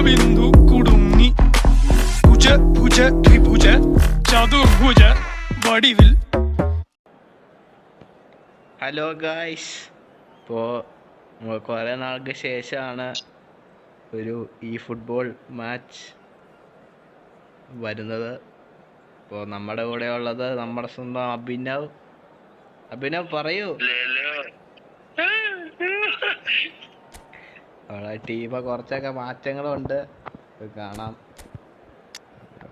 ബിന്ദു കുടുങ്ങി ഭുജ ഭുജ ത്രിഭുജ ചതുർഭുജ വടിവിൽ. Hello guys, ഇപ്പോൾ കുറേ നാൾക്ക് ശേഷമാണ് ഒരു ഫുട്ബോൾ മാച്ച് വരുന്നത്. ഇപ്പോൾ നമ്മുടെ കൂടെ ഉള്ളത് നമ്മുടെ സ്വന്തം അഭിനവ്. പറയൂ. അവിടെ ടീം കുറച്ചൊക്കെ മാറ്റങ്ങളുണ്ട്, കാണാം.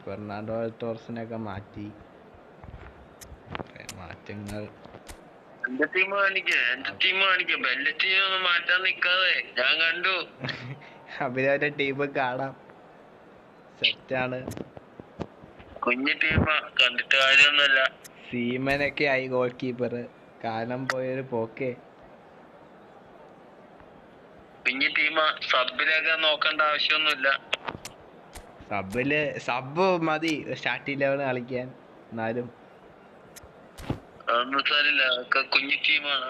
ഫെർണാണ്ടോ ടോർസിനൊക്കെ മാറ്റി. മാറ്റങ്ങൾ അഭിനവന്റെ ടീം കാണാം, സെറ്റാണ്. കുഞ്ഞു ടീമാ, കണ്ടിട്ട് കാര്യമൊന്നുമല്ല. സീമനൊക്കെ ആയി ഗോൾ കീപ്പർ, കാലം പോയൊരു പോക്കേ. കുഞ്ഞു ടീമാ, സബിലൊക്കെ നോക്കേണ്ട ആവശ്യമൊന്നുമില്ല. സബ് മതി സ്റ്റാർട്ടിംഗ് ലെവൽ കളിക്കാൻ. എന്നാലും കുഞ്ഞു ടീമാണ്,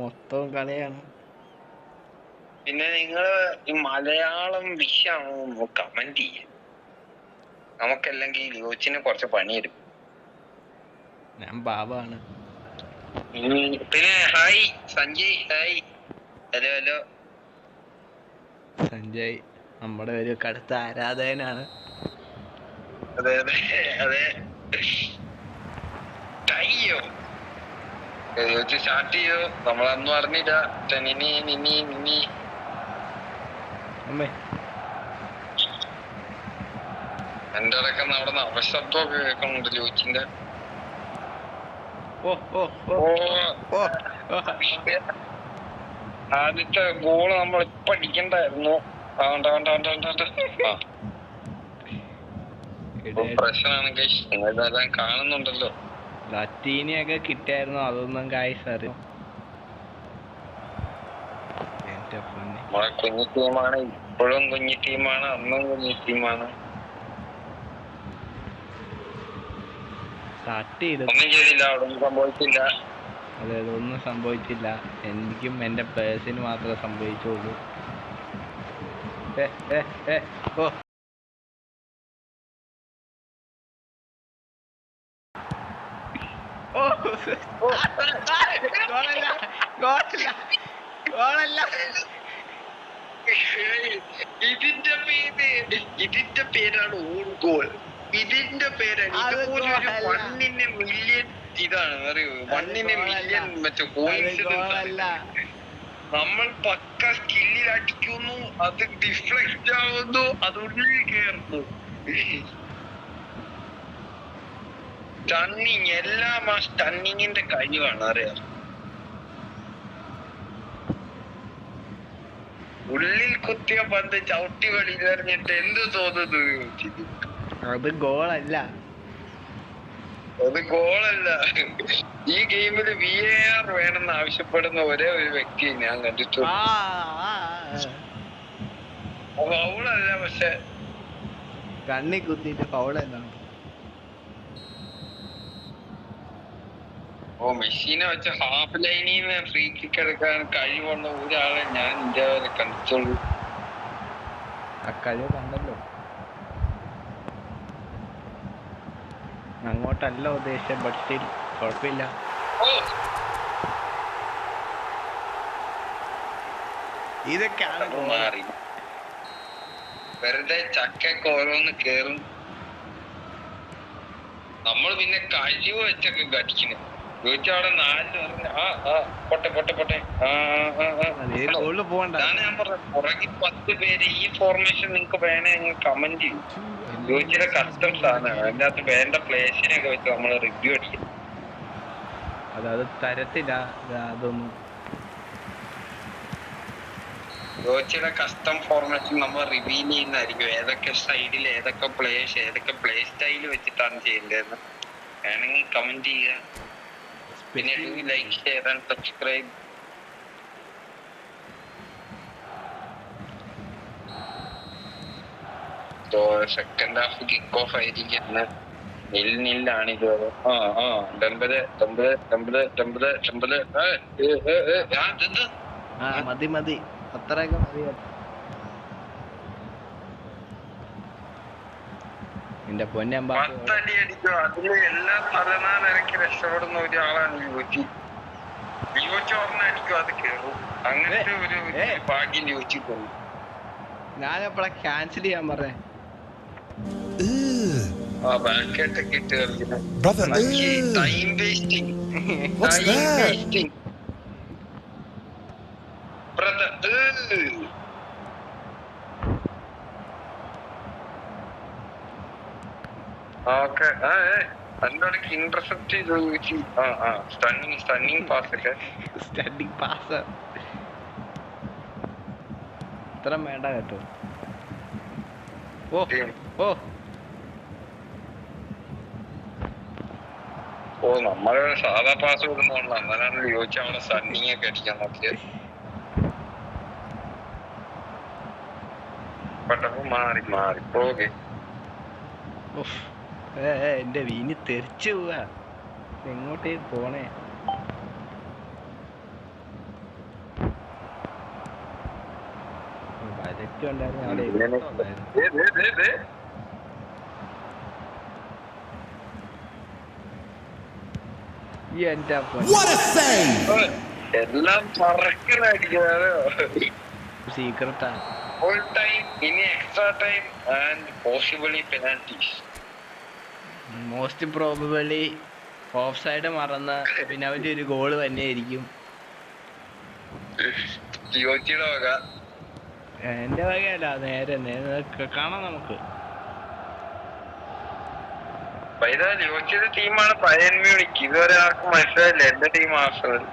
മൊത്തം കളിയാണ്. പിന്നെ നിങ്ങള് ഈ മലയാളം വിഷയമാണോ കമന്റ് ചെയ്യ, നമുക്കല്ലെങ്കിൽ യോച്ചിന് കുറച്ച് പണിയെടുക്കും. ഞാൻ ബാബാണ്. പിന്നെ hi Sanjay, hi. Hello hello. Sanjay നമ്മുടെ ഒരു കടുത്ത ആരാധകനാണ്. അതെ അതെ അതെ. സ്റ്റാർട്ട് ചെയ്യോ, നമ്മളൊന്നും അറിഞ്ഞില്ല. എന്റെ അടക്കം അവിടെ നിന്ന് അവശബ്ദമൊക്കെ കേൾക്കുന്നുണ്ട് ലോച്ചിന്റെ. ആദ്യത്തെ ഗോള് നമ്മൾ ഇപ്പൊ അടിക്കണ്ടായിരുന്നു. പ്രശ്നമാണ് ഗൈസ്, നിങ്ങളിതെല്ലാം കാണുന്നുണ്ടല്ലോ. ലത്തീനിയൊക്കെ കിട്ടിയായിരുന്നു, അതൊന്നും ഗൈസ് അറിയാം. നമ്മളെ കുഞ്ഞു ടീമാണ്, ഇപ്പോഴും കുഞ്ഞു ടീമാണ്, അന്നും കുഞ്ഞു ടീമാണ്. ഒന്നും ചെയ്തില്ല, അവിടെ ഒന്നും സംഭവിച്ചില്ല. അതെ, ഒന്നും സംഭവിച്ചില്ല. എനിക്കും എന്റെ പേഴ്സിന് മാത്രമേ സംഭവിച്ചുള്ളൂ. ഇതിന്റെ പേരാണ് ഓൺ ഗോൾ. ഇതിന്റെ പേരാണ്, ഇതുപോലെ ഒരു 1 in a million ഇതാണ് അറിയോ, 1 in a million മറ്റേ കോയിൻസിഡൻസ്. നമ്മൾ പക്ക സ്കില്ലിൽ അടിക്കുന്നു, അത് ഡിഫ്ലക്റ്റ് ആവുന്നു, അത് ഉള്ളിൽ കയറുന്നു. സ്റ്റണ്ണിങ്, എല്ലാം ആ സ്റ്റണ്ണിങ്ങിന്റെ കഴിവാണ് അറിയാം. ഉള്ളിൽ കുത്തിയ പന്ത് ചവിട്ടി വെളിയിലെറിഞ്ഞിട്ട് എന്ത് തോന്നുന്നു? അത് ഗോളല്ല, അത് ഗോളല്ല. ഈ ഗെയിമില് VAR വേണമെന്ന് ആവശ്യപ്പെടുന്ന ഒരേ ഒരു വ്യക്തിയെ ഞാൻ കണ്ടിട്ടുള്ളൂ. ഫൗളല്ല, പക്ഷെ കണ്ണി കുത്തിയിട്ട് ഫൗളല്ല. മെഷീനെ വെച്ച് ഹാഫ് ലൈനിൽ നിന്ന് ഫ്രീ കിക്ക് എടുക്കാൻ കഴിവുള്ള ഒരാളെ ഞാൻ ഇന്ത്യ വരെ കണ്ടിട്ടുള്ളൂ. ആ കഴിവ് കണ്ടല്ലോ. അങ്ങോട്ടല്ല ഉദ്ദേശിച്ച, ബട്ട് സ്റ്റിൽ കുഴപ്പമില്ല. ഇതൊക്കെയാണ് മാറി വെറുതെ ചക്കൊക്കെ ഓരോന്ന് കേറും. നമ്മൾ പിന്നെ കഴിവ് വെച്ചൊക്കെ കടിക്കുന്നു. ചോദിച്ചവിടെ 4 പൊട്ടെ പൊട്ടെ പൊട്ടെ. അതാണ് ഞാൻ പറഞ്ഞത്, പുറകിൽ 10 പേര്. ഈ ഫോർമേഷൻ നിങ്ങക്ക് വേണേ കമന്റ് ചെയ്യും. ചോദിച്ചിട്ട് കസ്റ്റംസ് ആണ്, അതിന്റെ അകത്ത് വേണ്ട പ്ലേസിനൊക്കെ വെച്ച് നമ്മള് റിവ്യൂ അടിക്കും. അത് തരത്തില്ല അതൊന്നും. ചോദിച്ചിട്ട് കസ്റ്റം ഫോർമേഷൻ നമ്മൾ റിവീൽ ചെയ്യുന്നതായിരിക്കും, ഏതൊക്കെ സൈഡിൽ ഏതൊക്കെ പ്ലേസ് ഏതൊക്കെ പ്ലേ സ്റ്റൈല് വെച്ചിട്ടാണ് ചെയ്യേണ്ടതെന്ന്. വേണമെങ്കിൽ കമന്റ് ചെയ്യുക. പിന്നെ like, share and subscribe. Second half kick off ആയിരിക്കും. നെല്ലാണ് ഇത്. മതി മതി, അത്രയൊക്കെ മതി. നിന്റെ പൊന്നമ്പ പത്തടി അടിക്കും. അതില് എല്ലാ തലനാനിറക്കി രക്ഷപ്പെടുന്ന ഒരാളാണ് യുവതി. യുവച്ച് ഓർമ്മ അത് കേറും. അങ്ങനത്തെ ഒരു ഭാഗ്യം യോജിച്ചിട്ടുണ്ട്. ഞാനെപ്പോഴാ ക്യാൻസൽ ചെയ്യാൻ പറഞ്ഞേ? ആ ബാക്കറ്റൊക്കെ ഇട്ട് കളിക്കുന്നത് ടൈം വേസ്റ്റിംഗ്. ഓക്കെ. അതിനോടൊക്കെ ഇന്റർസെപ്റ്റ് ചെയ്ത് ചോദിച്ചു. സ്റ്റണ്ണിങ് പാസ് ഒക്കെ. സ്റ്റാൻഡിങ് പാസ് ഇത്ര വേണ്ട കേട്ടോ. നമ്മള് സാധാ പാസ് കൊടുക്കുന്നുള്ളു. അങ്ങനെയാണ് ചോദിച്ചാൽ അവിടെ സ്റ്റണ്ണിങ് ഒക്കെ അടിക്കാൻ നോക്കിയത്. പെട്ടപ്പോ മാറി പോകെ. എന്റെ വീനി തെറിച്ചു പോവാ. എങ്ങോട്ടേക്ക് പോണേ? ബജറ്റ് ഉണ്ടായിരുന്നു അവിടെ. എല്ലാം പറക്കലടിക്കാതെ സീക്രട്ടാ. ഫുൾ ടൈം, ഇനി extra time and possibly penalties. Most probably of side മറന്ന പിന്നെ അവന്റെ ഒരു ഗോള് തന്നെയായിരിക്കും. എന്റെ വകയല്ല, നേരെ കാണാം നമുക്ക്. ലിയോച്ചിയുടെ ടീമാണ് ബയൺ മ്യൂണിക്ക്. ഇതുവരെ ആർക്കും മനസ്സിലായില്ല. എന്റെ ടീം ആർസണൽ.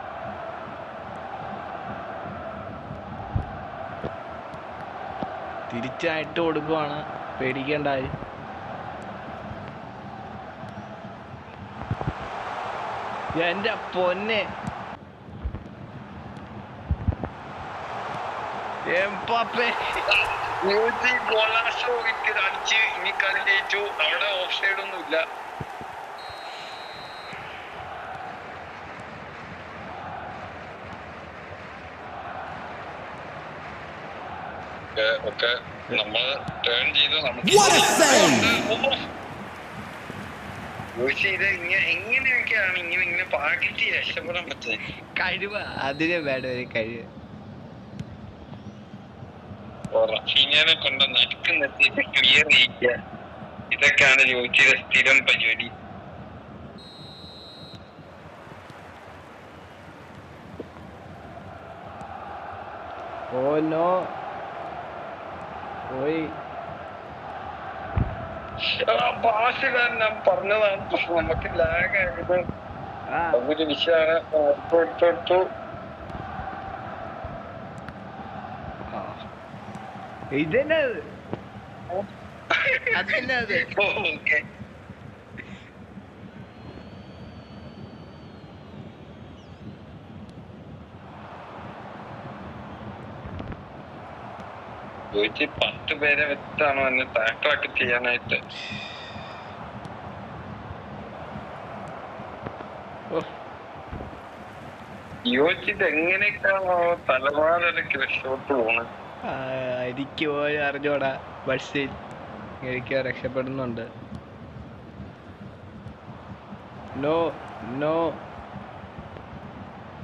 തിരിച്ചായിട്ട് കൊടുക്കുവാണ്, പേടിക്കേണ്ടായി. എന്റെ പൊന്നെ എംബാപ്പേ അടിച്ച് ഇനി കളി ജയിച്ചു. അവിടെ ഓഫ് സൈഡ് ഒന്നും ഇല്ല. ഒക്കെ നമ്മൾ ടേൺ ചെയ്തു. ഇത് എങ്ങനെയൊക്കെയാണ് ഇങ്ങനെ പാകിച്ച് രക്ഷപ്പെടാൻ പറ്റുന്നത്? കഴിവ്, അതിന് വേണ്ട ഒരു കഴിവ്. റഫീനിയനെ കൊണ്ട് നടുക്ക് നിർത്തിയിട്ട് ക്ലിയർ ചെയ്യിക്കുക. ഇതൊക്കെയാണ് ചോദിച്ചത് സ്ഥിരം പരിപാടി. ഓ നോ, പോയി. ഭാഷകാരൻ ഞാൻ പറഞ്ഞതാണ്. നമുക്ക് ലാഗ് ആയത് ഒരു വിഷയമാണ്. ഇതെന്നെ അതെന്നെ അത്. ഓക്കെ, ചോദിച്ച് 10 പേരെ വെച്ചാണോ എന്നെ ടാക്കിളൊക്കെ ചെയ്യാനായിട്ട്. യോജിച്ചത് എങ്ങനെയൊക്കെയാണോ തലമാരൊക്കെ രക്ഷപ്പെട്ടു പോണത്? എനിക്ക് പോയി അറിഞ്ഞോടാ. ബസ്സിൽ എനിക്ക് രക്ഷപ്പെടുന്നുണ്ട്. No no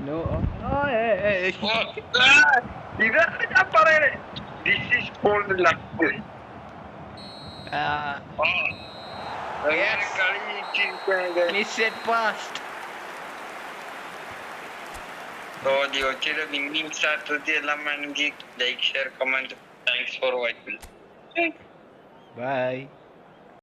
no. ഇതാണ് ഞാൻ പറയണേ. This is called luck. യോജിയുടെ വിന്നിംഗ് സ്ട്രാറ്റജി എല്ലാം വേണമെങ്കിൽ like, share, comment. Thanks for watching. By.